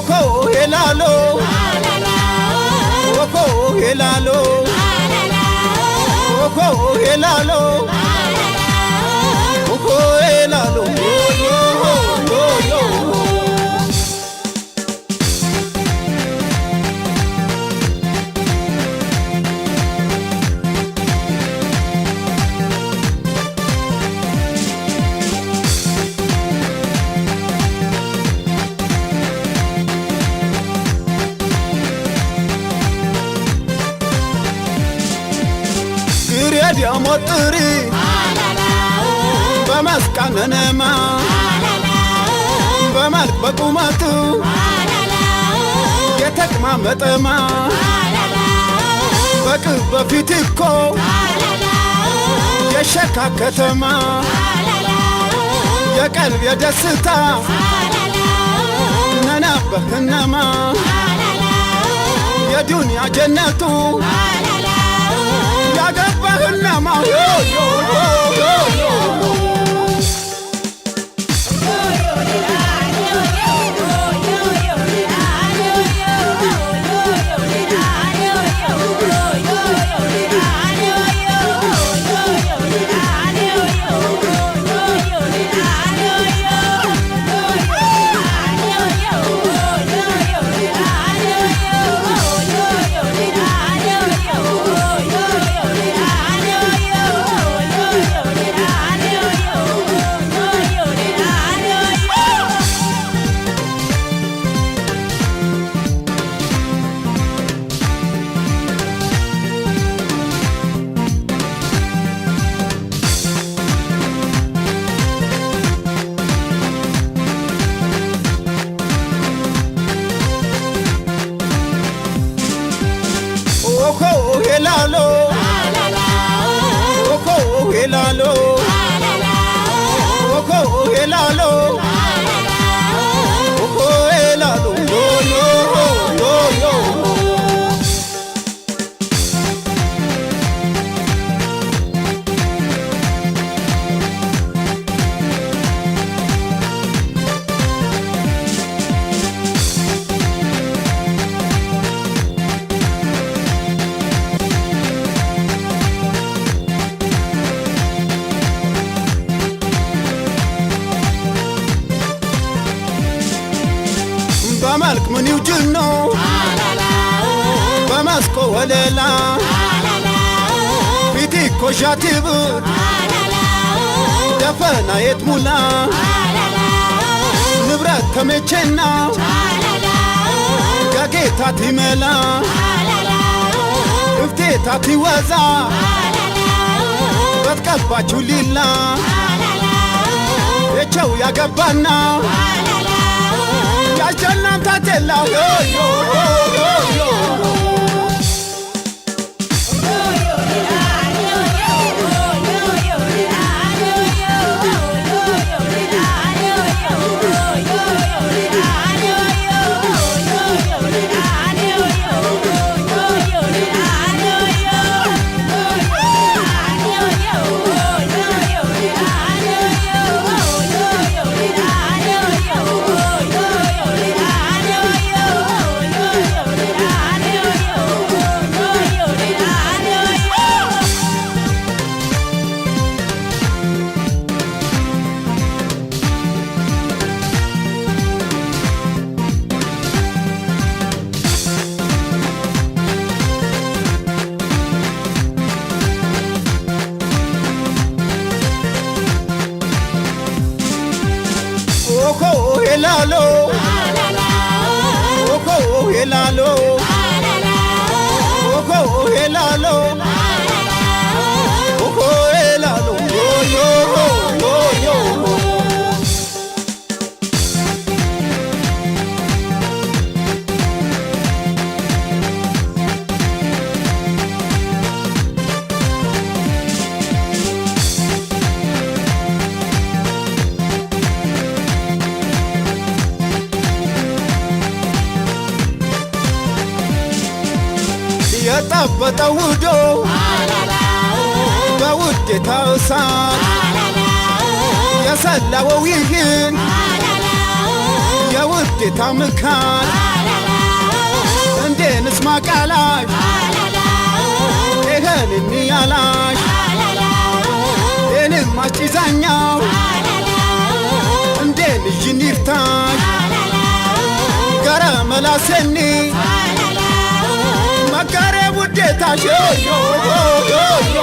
oko helalo oko helalo oko helalo oko helalo yo yo yo يا مطري بمسكن ما بملك بقوماتو يتكما مطما بقب بفيتكو يشكا كتما يا قلب يا دستا ننبه انما يا دنيا جنتو يا قبهنا ما يو يو يو يو oko helalo oko helalo oko helalo oko helalo yo yo yo yo بملك من يوجنو بمسكو وليلا فيتي كوشاتيب دفنا يتمولا نبرات كميتشنا كاكيتا تيميلا افتيتا تيوازا بتكباتشو ليلا يتشو يا قبانا يا جنان تاتلا يو يو يو يو oko helalo oko helalo oko helalo oko helalo yo yo yo yo የጣበጠው ውዶ በውዴታው እሳት የሰላወው ይህን የውድ ውዴታ ምካን እንዴንስ ማቃላሽ ይኸን እንያላሽ እኔም አስጪዛኛው እንዴን እዥን ይፍታሽ ገረ መላሴኒ መከሬ ውዴታሽ ዮ ዮ ዮ ዮ